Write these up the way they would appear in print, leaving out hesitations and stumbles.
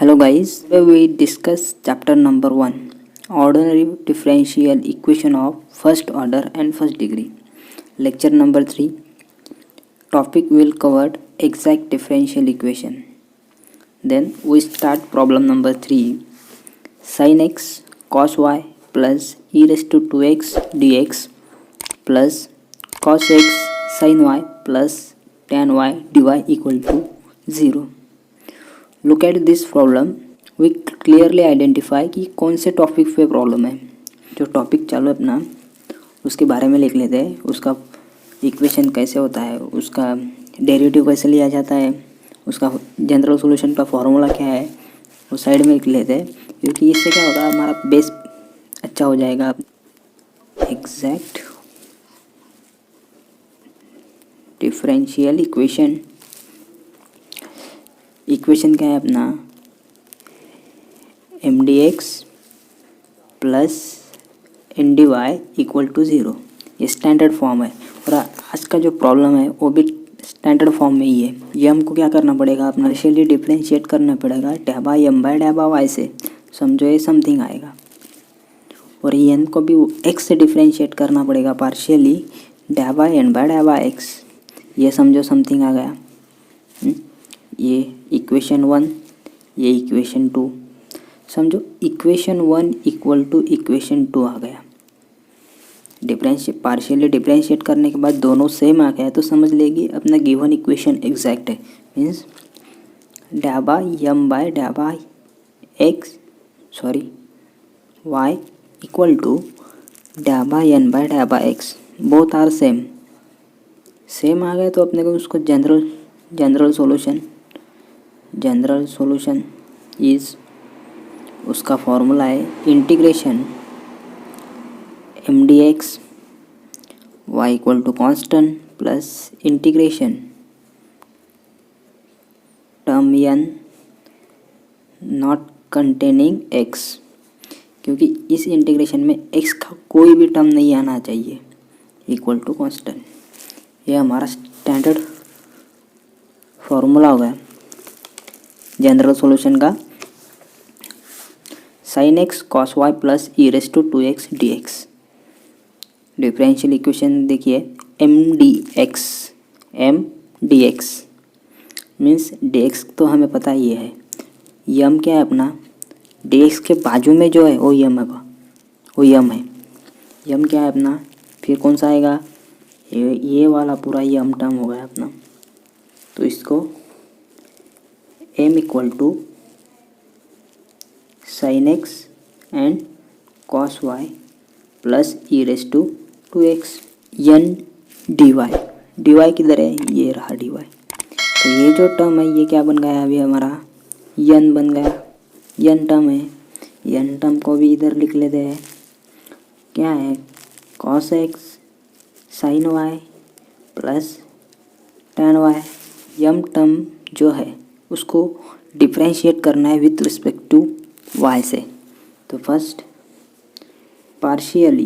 Hello guys, today we discuss chapter number 1, ordinary differential equation of first order and first degree. Lecture number 3, topic will cover exact differential equation. Then we start problem number 3, sin x cos y plus e raised to 2x dx plus cos x sin y plus tan y dy equal to 0. Look at this problem, we clearly identify कि कौन से topic पे problem है. जो topic चालू है अपना उसके बारे में लिख लेते हैं. उसका इक्वेशन कैसे होता है, उसका डेरिवेटिव कैसे लिया जाता है, उसका जनरल सॉल्यूशन का फॉर्मूला क्या है, वो साइड में लिख लेते हैं. क्योंकि इससे क्या होगा, हमारा बेस अच्छा हो जाएगा. एग्जैक्ट डिफरेंशियल इक्वेशन क्या है अपना, M D X plus N D Y equal to 0. ये स्टैंडर्ड फॉर्म है और आज का जो प्रॉब्लम है वो भी स्टैंडर्ड फॉर्म में ही है. ये हमको क्या करना पड़ेगा, अपना पार्शियली डिफरेंशिएट करना पड़ेगा डैबा एम बाय डैबा वाई से. समझो ये समथिंग आएगा. और एन को भी एक्स से डिफरेंशिएट करना पड़ेगा पार्शियली डैबा एन बाय डैबा एक्स. ये समझो समथिंग आ गया. ये इक्वेशन 1, ये इक्वेशन 2. समझो इक्वेशन 1 इक्वल टू इक्वेशन 2 आ गया. पार्शियली डिफरेंशिएट करने के बाद दोनों सेम आ गया तो समझ लेगी अपना गिवन इक्वेशन एग्जैक्ट है. मीन्स डैबा यम बाय डैबा वाई इक्वल टू डैबा एन बाय डैबा एक्स. बोथ आर सेम आ गए तो अपने को उसको जनरल सॉल्यूशन इज, उसका फॉर्मूला है integration M D x y equal to constant plus integration term N not containing x. क्योंकि इस इंटीग्रेशन में एक्स का कोई भी टर्म नहीं आना चाहिए, इक्वल टू कॉन्स्टेंट. ये हमारा स्टैंडर्ड फॉर्मूला होगा जनरल सॉल्यूशन का. sin x cos y plus E raise to 2x dx. Differential equation देखिए M D x means dx तो हमें पता ही है. यम क्या है अपना, dx के बाजू में जो है वो यम है. यम क्या है अपना, फिर कौन सा आएगा, ये वाला पूरा यम टर्म हो गया अपना. तो इसको m equal to sine X and cos Y plus E raise to 2x N D Y किधर है, ये रहा डी वाई. तो ये जो टर्म है ये क्या बन गया अभी हमारा, एन बन गया. एन टर्म है, एन टर्म को भी इधर लिख लेते हैं. क्या है, cos x sine Y plus tan y. M term जो है उसको डिफरेंशिएट करना है विथ रिस्पेक्ट टू y से. तो first partially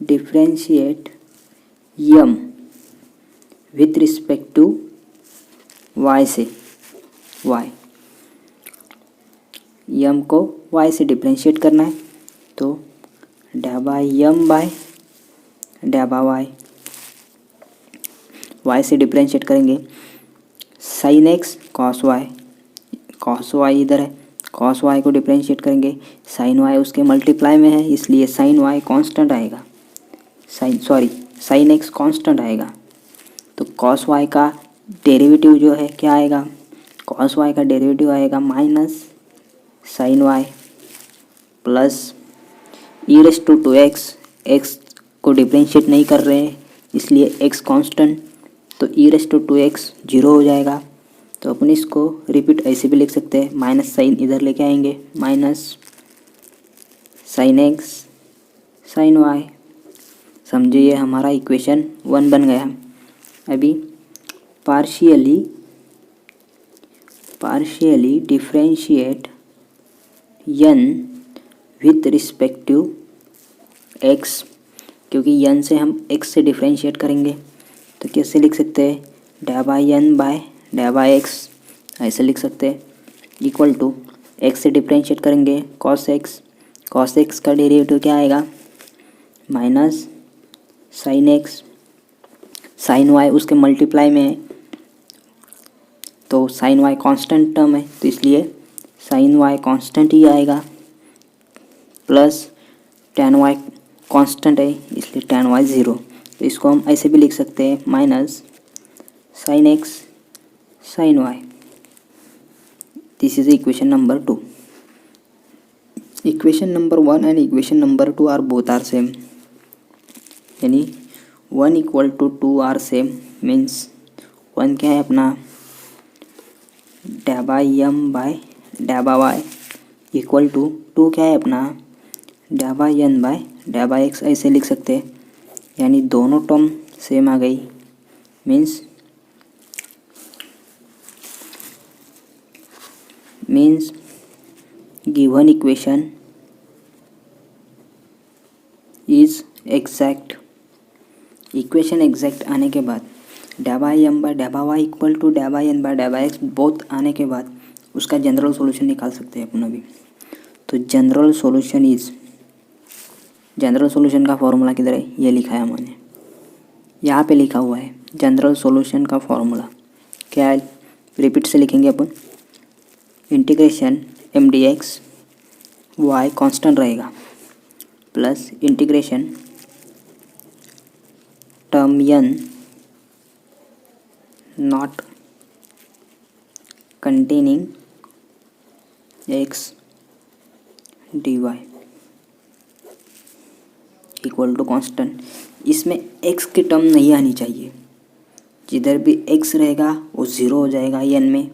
differentiate M with respect to y से. यम को y से डिफरेंशिएट करना है तो डैबा यम बाय डैबा y से डिफरेंशिएट करेंगे. साइन एक्स कॉस वाई इधर है, कॉस वाई को डिफरेंशिएट करेंगे. साइन वाई उसके मल्टीप्लाई में है इसलिए साइन वाई कांस्टेंट आएगा. साइन एक्स कांस्टेंट आएगा. तो कॉस वाई का डेरिवेटिव जो है क्या आएगा, कॉस वाई का डेरिवेटिव आएगा minus sine Y plus E raise to 2x. X को डिफरेंशिएट नहीं कर रहे हैं इसलिए एक्स कांस्टेंट, तो ई रेस टू 2x 0 हो जाएगा. तो अपन इसको रिपीट ऐसे भी लिख सकते हैं, माइनस साइन इधर लेके आएंगे, minus sine x sine Y. समझिए ये हमारा इक्वेशन 1 बन गया. अभी partially differentiate N with respect to X. क्योंकि एन से हम एक्स से डिफरेंशिएट करेंगे तो कैसे लिख सकते हैं, डै बाई एन बाय डै बाई एक्स ऐसे लिख सकते हैं, इक्वल टू एक्स से डिफ्रेंशिएट करेंगे कॉस एक्स का डेरिवेटिव क्या आएगा minus sine x, sine y उसके मल्टीप्लाई में है तो साइन वाई कांस्टेंट टर्म है तो इसलिए साइन वाई कांस्टेंट ही आएगा, प्लस टेन वाई कांस्टेंट है इसलिए टेन वाई ज़ीरो। तो इसको हम ऐसे भी लिख सकते हैं minus sine x sine y. This is equation number 2। Equation number 1 and equation number 2 are both are same, यानी 1 equal to 2 are same means 1 क्या है अपना डै बाई एम बाय डै बाई वाई इक्वल टू 2 क्या है अपना डै बाई एन बाय डै बाई एक्स ऐसे लिख सकते हैं, यानी दोनों टर्म सेम आ गई। Means given equation is exact. Equation exact आने के बाद डै बाई एम बाय डै बाई वाई इक्वल टू डै बाई एन बाय डै बाई एक्स बोथ आने के बाद उसका जनरल सॉल्यूशन निकाल सकते हैं अपन अभी। तो जनरल सॉल्यूशन का फॉर्मूला किधर है, ये लिखा है मैंने, यहाँ पे लिखा हुआ है जनरल सॉल्यूशन का फॉर्मूला क्या है, रिपीट से लिखेंगे अपन, integration M D x y constant रहेगा plus integration term N not containing x d Y equal to constant. इसमें x की टर्म नहीं आनी चाहिए, जिधर भी x रहेगा वो ज़ीरो हो जाएगा एन में,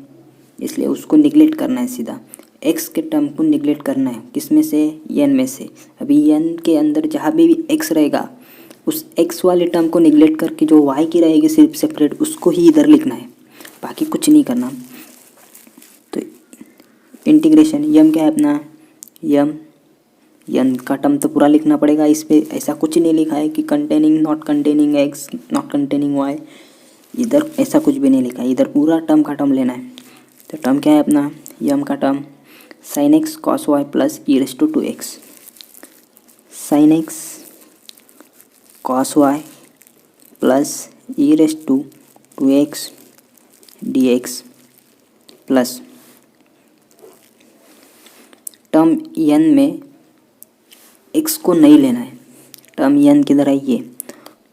इसलिए उसको निगलेक्ट करना है, सीधा x के टर्म को निगलेक्ट करना है। किस में से, एन में से। अभी एन के अंदर जहाँ भी x रहेगा उस x वाले टर्म को निगलेक्ट करके जो y की रहेगी सिर्फ सेपरेट उसको ही इधर लिखना है, बाकी कुछ नहीं करना। तो इंटीग्रेशन यम क्या है अपना यम का टर्म तो पूरा लिखना पड़ेगा, इस पर ऐसा कुछ नहीं लिखा है कि containing not containing X not containing Y, इधर ऐसा कुछ भी नहीं लिखा है, इधर पूरा टर्म का टर्म लेना है। तो टर्म क्या है अपना यम का term sine X cos Y plus E raise to 2x, sine X cos Y plus E raise to 2x dx plus term N में x को नहीं लेना है, टर्म एन किधर है ये,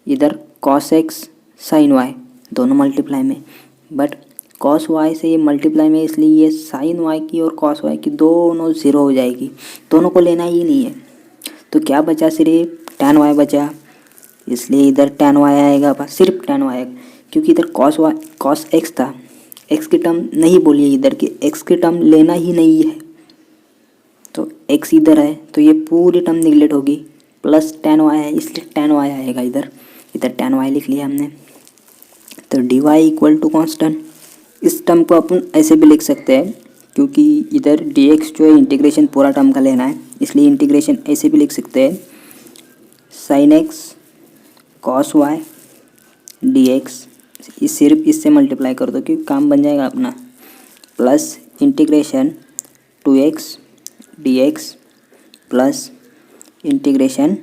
इधर cos x sin y दोनों मल्टीप्लाई में, बट cos y से ये मल्टीप्लाई में इसलिए ये sin y की और cos y की दोनों ज़ीरो हो जाएगी, दोनों को लेना ही नहीं है। तो क्या बचा, सिर्फ tan y बचा, इसलिए इधर tan y आएगा, बस सिर्फ tan y आएगा, क्योंकि इधर cos x था, x की टर्म नहीं बोलिए इधर की, x की टर्म लेना ही नहीं है, तो x इधर है तो ये पूरी टर्म निगलेक्ट होगी, प्लस tan y है इसलिए tan y आएगा इधर tan y लिख लिया हमने। तो dy इक्वल टू कॉन्स्टेंट, इस टर्म को अपन ऐसे भी लिख सकते हैं क्योंकि इधर dx जो है इंटीग्रेशन पूरा टर्म का लेना है, इसलिए इंटीग्रेशन ऐसे भी लिख सकते हैं sine X cos Y dx, इस सिर्फ इससे मल्टीप्लाई कर दो क्योंकि काम बन जाएगा अपना, plus integration 2x dx plus integration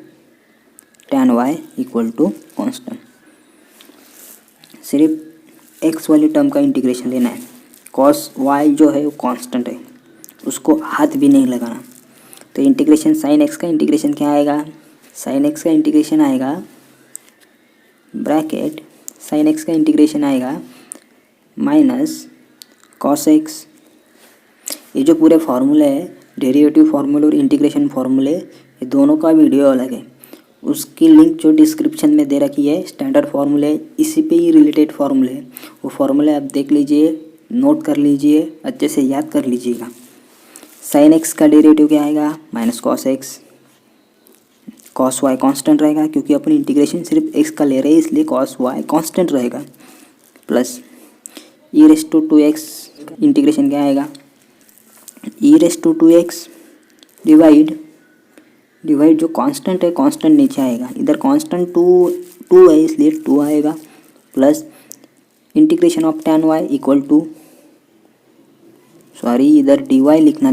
tan y equal to constant. सिर्फ x वाली टर्म का इंटीग्रेशन लेना है, cos y जो है वो कांस्टेंट है, उसको हाथ भी नहीं लगाना। तो इंटीग्रेशन साइन x का इंटीग्रेशन क्या आएगा, साइन x का इंटीग्रेशन आएगा ब्रैकेट साइन x का इंटीग्रेशन आएगा माइनस cos x। ये जो पूरे फार्मूले है, डेरिवेटिव फार्मूले और इंटीग्रेशन फार्मूले, ये दोनों का वीडियो अलग है, उसकी लिंक जो डिस्क्रिप्शन में दे रखी है। स्टैंडर्ड फार्मूले इसी पे ही रिलेटेड फार्मूले है, वो फार्मूले आप देख लीजिए, नोट कर लीजिए, अच्छे से याद कर लीजिएगा। साइन एक्स का डेरिवेटिव क्या आएगा minus cos X, cos Y constant रहेगा क्योंकि अपन इंटीग्रेशन सिर्फ एक्स का ले रहे हैं इसलिए कॉस वाई कांस्टेंट रहेगा, plus E raise to 2x integration क्या आएगा E raise to 2x divide जो कांस्टेंट है कांस्टेंट नीचे आएगा, इधर कांस्टेंट टू है इसलिए 2 आएगा, plus integration of tan y equal to, sorry इधर dy लिखना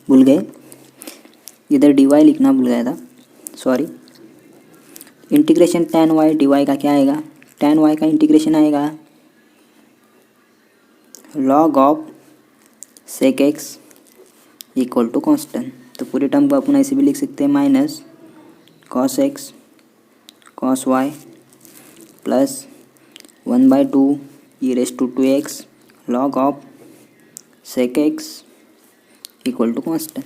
भूल गए, इधर dy लिखना भूल गया था, sorry. Integration tan y dy का क्या आएगा, tan y का इंटीग्रेशन आएगा log of sec x equal to constant. तो पूरे टर्म को अपन ऐसे भी लिख सकते हैं minus cos x cos y प्लस 1/2 e raised to 2x log of sec x equal to constant.